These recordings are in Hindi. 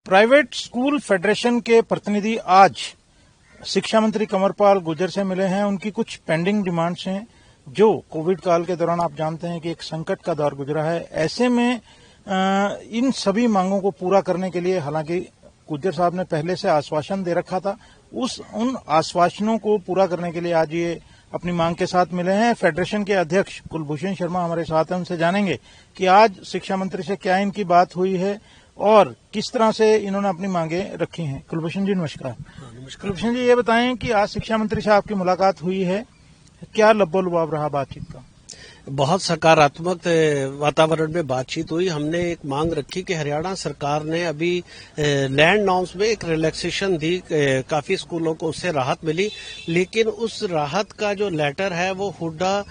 प्राइवेट स्कूल फेडरेशन के प्रतिनिधि आज शिक्षा मंत्री कंवरपाल गुर्जर से मिले हैं। उनकी कुछ पेंडिंग डिमांड्स हैं जो कोविड काल के दौरान आप जानते हैं कि एक संकट का दौर गुजरा है। ऐसे में इन सभी मांगों को पूरा करने के लिए हालांकि गुर्जर साहब ने पहले से आश्वासन दे रखा था, उन आश्वासनों को पूरा करने के लिए आज ये अपनी मांग के साथ मिले हैं। फेडरेशन के अध्यक्ष कुलभूषण शर्मा हमारे साथ हैं, उनसे जानेंगे कि आज शिक्षा मंत्री से क्या इनकी बात हुई है और किस तरह से इन्होंने अपनी मांगे रखी हैं। कुलभूषण जी नमस्कार। कुलभूषण जी ये बताएं कि आज शिक्षा मंत्री से आपकी मुलाकात हुई है, क्या लब्बो-लुभाव रहा बातचीत का? बहुत सकारात्मक वातावरण में बातचीत हुई। हमने एक मांग रखी कि हरियाणा सरकार ने अभी लैंड नॉर्म्स में एक रिलैक्सेशन दी, काफी स्कूलों को उससे राहत मिली, लेकिन उस राहत का जो लेटर है वो हुड्डा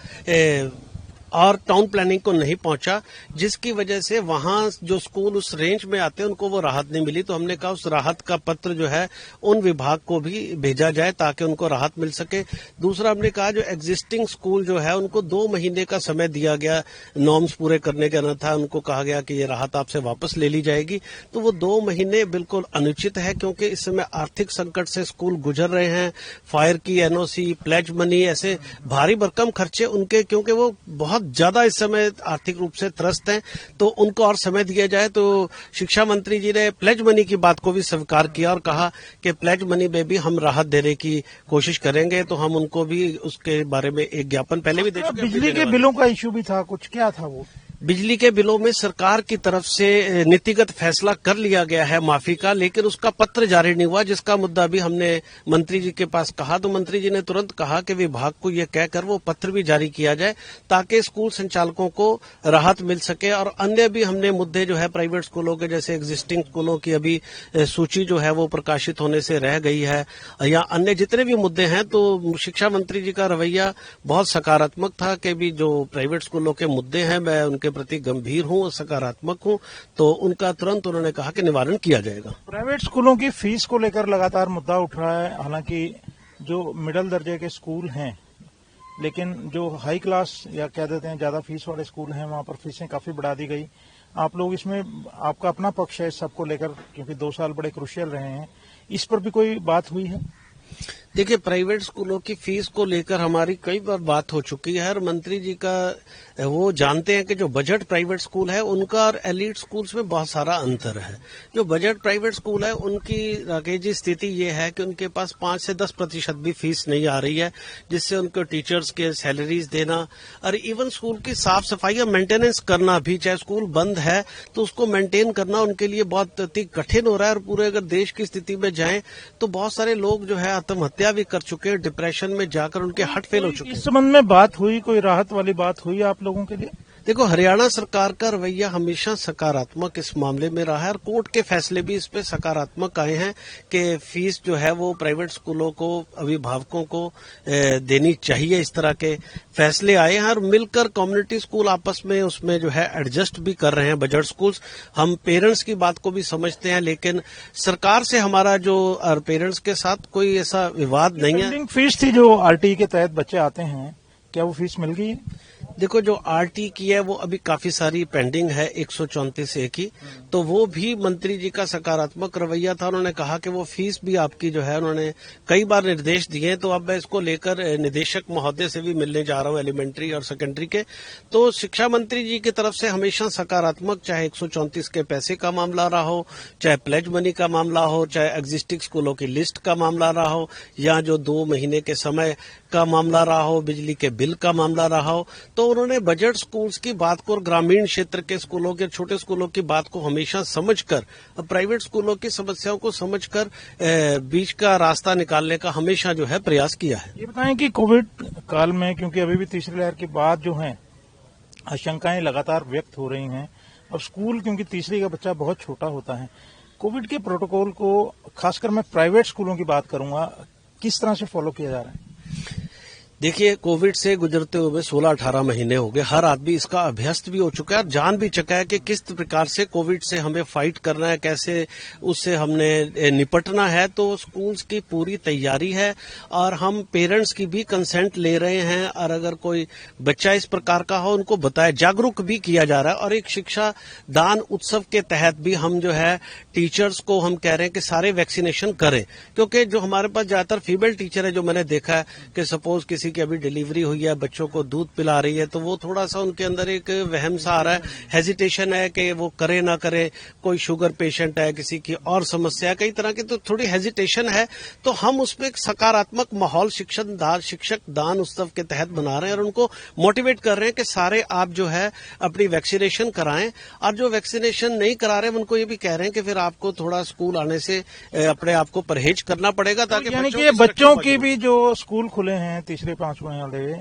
और टाउन प्लानिंग को नहीं पहुंचा, जिसकी वजह से वहां जो स्कूल उस रेंज में आते हैं उनको वो राहत नहीं मिली। तो हमने कहा उस राहत का पत्र जो है उन विभाग को भी भेजा जाए ताकि उनको राहत मिल सके। दूसरा हमने कहा जो एग्जिस्टिंग स्कूल जो है उनको 2 महीने का समय दिया गया नॉर्म्स पूरे करने का, अन्यथा उनको कहा गया कि ये राहत आपसे वापस ले ली जाएगी। तो वो 2 महीने बिल्कुल अनुचित है, क्योंकि इस समय आर्थिक संकट से स्कूल गुजर रहे हैं। फायर की एनओसी, प्लेज मनी, ऐसे भारी भरकम खर्चे उनके, क्योंकि वो बहुत ज्यादा इस समय आर्थिक रूप से त्रस्त हैं, तो उनको और समय दिया जाए। तो शिक्षा मंत्री जी ने प्लेज मनी की बात को भी स्वीकार किया और कहा कि प्लेज मनी में भी हम राहत देने की कोशिश करेंगे। तो हम उनको भी उसके बारे में एक ज्ञापन पहले भी दे चुके हैं। बिजली के बिलों का इश्यू भी था, कुछ क्या था वो? बिजली के बिलों में सरकार की तरफ से नीतिगत फैसला कर लिया गया है माफी का, लेकिन उसका पत्र जारी नहीं हुआ, जिसका मुद्दा भी हमने मंत्री जी के पास कहा। तो मंत्री जी ने तुरंत कहा कि विभाग को यह कहकर वो पत्र भी जारी किया जाए ताकि स्कूल संचालकों को राहत मिल सके। और अन्य भी हमने मुद्दे जो है प्राइवेट स्कूलों के, जैसे एग्जिस्टिंग स्कूलों की अभी सूची जो है वो प्रकाशित होने से रह गई है, या अन्य जितने भी मुद्दे हैं, तो शिक्षा मंत्री जी का रवैया बहुत सकारात्मक था कि भी जो प्राइवेट स्कूलों के मुद्दे हैं मैं उनके प्रति गंभीर हूं और सकारात्मक हूं, तो उनका तुरंत उन्होंने कहा कि निवारण किया जाएगा। प्राइवेट स्कूलों की फीस को लेकर लगातार मुद्दा उठ रहा है। हालांकि जो मिडिल दर्जे के स्कूल हैं, लेकिन जो हाई क्लास या कह देते हैं ज्यादा फीस वाले स्कूल हैं, वहां पर फीसें काफी बढ़ा दी गई। आप लोग इसमें, आपका अपना पक्ष है इस सबको लेकर, क्योंकि 2 साल बड़े क्रुशियल रहे हैं, इस पर भी कोई बात हुई है? देखिए, प्राइवेट स्कूलों की फीस को लेकर हमारी कई बार बात हो चुकी है। हर मंत्री जी का वो जानते हैं कि जो बजट प्राइवेट स्कूल है उनका और एलीट स्कूल्स में बहुत सारा अंतर है। जो बजट प्राइवेट स्कूल है उनकी राकेश जी स्थिति ये है कि उनके पास 5 से 10% भी फीस नहीं आ रही है, जिससे उनको टीचर्स के सैलरीज देना और इवन स्कूल की साफ सफाई या मेंटेनेंस करना भी, चाहे स्कूल बंद है तो उसको मेंटेन करना उनके लिए बहुत कठिन हो रहा है। और पूरे अगर देश की स्थिति में जाएं तो बहुत सारे लोग जो है आत्महत्या भी कर चुके हैं, डिप्रेशन में जाकर उनके हार्ट फेल हो चुके हैं। इस संबंध में बात हुई, कोई राहत वाली बात हुई आप लोगों के लिए? देखो, हरियाणा सरकार का रवैया हमेशा सकारात्मक इस मामले में रहा है और कोर्ट के फैसले भी इस पे सकारात्मक आए हैं कि फीस जो है वो प्राइवेट स्कूलों को, अभिभावकों को देनी चाहिए। इस तरह के फैसले आए हैं और मिलकर कम्युनिटी स्कूल आपस में उसमें जो है एडजस्ट भी कर रहे हैं बजट स्कूल्स। हम पेरेंट्स की बात को भी समझते हैं, लेकिन सरकार से हमारा जो पेरेंट्स के साथ कोई ऐसा विवाद नहीं है। फीस थी जो आरटीई के तहत बच्चे आते हैं, क्या वो फीस मिल गई है? देखो, जो आरटी की है वो अभी काफी सारी पेंडिंग है, 134 ए की, तो वो भी मंत्री जी का सकारात्मक रवैया था। उन्होंने कहा कि वो फीस भी आपकी जो है, उन्होंने कई बार निर्देश दिए, तो अब मैं इसको लेकर निदेशक महोदय से भी मिलने जा रहा हूं, एलिमेंट्री और सेकेंडरी के। तो शिक्षा मंत्री जी की तरफ से हमेशा सकारात्मक, चाहे 134 के पैसे का मामला रहा हो, चाहे प्लेज मनी का मामला हो, चाहे एग्जिस्टिंग स्कूलों की लिस्ट का मामला रहा हो, या जो 2 महीने के समय का मामला रहा हो, बिजली के बिल का मामला रहा हो, तो उन्होंने बजट स्कूल्स की बात को और ग्रामीण क्षेत्र के स्कूलों के, छोटे स्कूलों की बात को हमेशा समझकर, प्राइवेट स्कूलों की समस्याओं को समझकर बीच का रास्ता निकालने का हमेशा जो है प्रयास किया है। ये बताएं कि कोविड काल में, क्योंकि अभी भी तीसरी लहर के बाद जो है आशंकाएं लगातार व्यक्त हो रही हैं, और स्कूल क्योंकि तीसरी का बच्चा बहुत छोटा होता है, कोविड के प्रोटोकॉल को, खासकर मैं प्राइवेट स्कूलों की बात करूंगा, किस तरह से फॉलो किया जा रहा है? देखिए, कोविड से गुजरते हुए 16-18 महीने हो गए। हर आदमी इसका अभ्यस्त भी हो चुका है और जान भी चुका है कि किस प्रकार से कोविड से हमें फाइट करना है, कैसे उससे हमने निपटना है। तो स्कूल्स की पूरी तैयारी है और हम पेरेंट्स की भी कंसेंट ले रहे हैं और अगर कोई बच्चा इस प्रकार का हो उनको बताया, जागरूक भी किया जा रहा है। और एक शिक्षा दान उत्सव के तहत भी हम जो है टीचर्स को हम कह रहे हैं कि सारे वैक्सीनेशन करें, क्योंकि जो हमारे पास ज्यादातर फीमेल टीचर है, जो मैंने देखा है कि सपोज किसी की अभी डिलीवरी हुई है, बच्चों को दूध पिला रही है, तो वो थोड़ा सा उनके अंदर एक वहम सा आ रहा है, हेजिटेशन है कि वो करे ना करे। कोई शुगर पेशेंट है, किसी की और समस्या है, कई तरह की, तो थोड़ी हेजिटेशन है। तो हम उसमें एक सकारात्मक माहौल शिक्षक दान उत्सव के तहत बना रहे हैं और उनको मोटिवेट कर रहे हैं कि सारे आप जो है अपनी वैक्सीनेशन कराएं। और जो वैक्सीनेशन नहीं करा रहे हैं उनको ये भी कह रहे हैं कि फिर आपको थोड़ा स्कूल आने से अपने आप को परहेज करना पड़ेगा, ताकि यानी कि बच्चों की भी जो स्कूल खुले हैं तीसरे पांचवें वाले,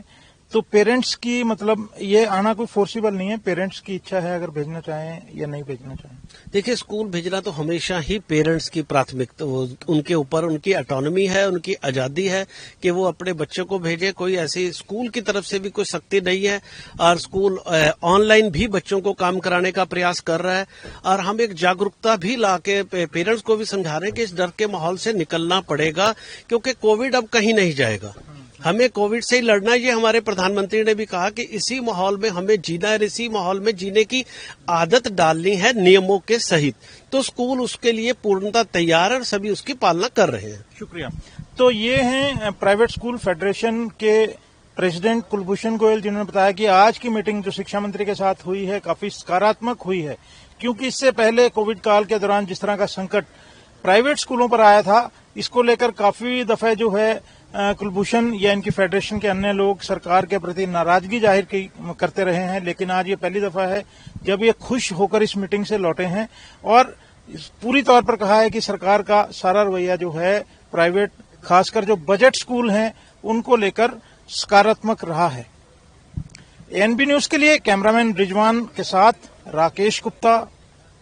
तो पेरेंट्स की मतलब ये आना कोई फोर्सिबल नहीं है, पेरेंट्स की इच्छा है अगर भेजना चाहें या नहीं भेजना चाहें। देखिए, स्कूल भेजना तो हमेशा ही पेरेंट्स की प्राथमिकता, उनके ऊपर उनकी ऑटोनॉमी है, उनकी आजादी है कि वो अपने बच्चों को भेजे। कोई ऐसी स्कूल की तरफ से भी कोई सख्ती नहीं है और स्कूल ऑनलाइन भी बच्चों को काम कराने का प्रयास कर रहा है। और हम एक जागरूकता भी लाके पेरेंट्स को भी समझा रहे हैं कि इस डर के माहौल से निकलना पड़ेगा, क्योंकि कोविड अब कहीं नहीं जाएगा। हमें कोविड से ही लड़ना है। ये हमारे प्रधानमंत्री ने भी कहा कि इसी माहौल में हमें जीना है, इसी माहौल में जीने की आदत डालनी है नियमों के सहित। तो स्कूल उसके लिए पूर्णतः तैयार है और सभी उसकी पालना कर रहे हैं। शुक्रिया। तो ये हैं प्राइवेट स्कूल फेडरेशन के प्रेसिडेंट कुलभूषण गोयल, जिन्होंने बताया कि आज की मीटिंग जो शिक्षा मंत्री के साथ हुई है काफी सकारात्मक हुई है, क्योंकि इससे पहले कोविड काल के दौरान जिस तरह का संकट प्राइवेट स्कूलों पर आया था, इसको लेकर काफी दफे जो है कुलभूषण या इनकी फेडरेशन के अन्य लोग सरकार के प्रति नाराजगी जाहिर करते रहे हैं। लेकिन आज ये पहली दफा है जब ये खुश होकर इस मीटिंग से लौटे हैं और पूरी तौर पर कहा है कि सरकार का सारा रवैया जो है प्राइवेट, खासकर जो बजट स्कूल हैं, उनको लेकर सकारात्मक रहा है। एएनबी न्यूज के लिए कैमरामैन रिजवान के साथ राकेश गुप्ता,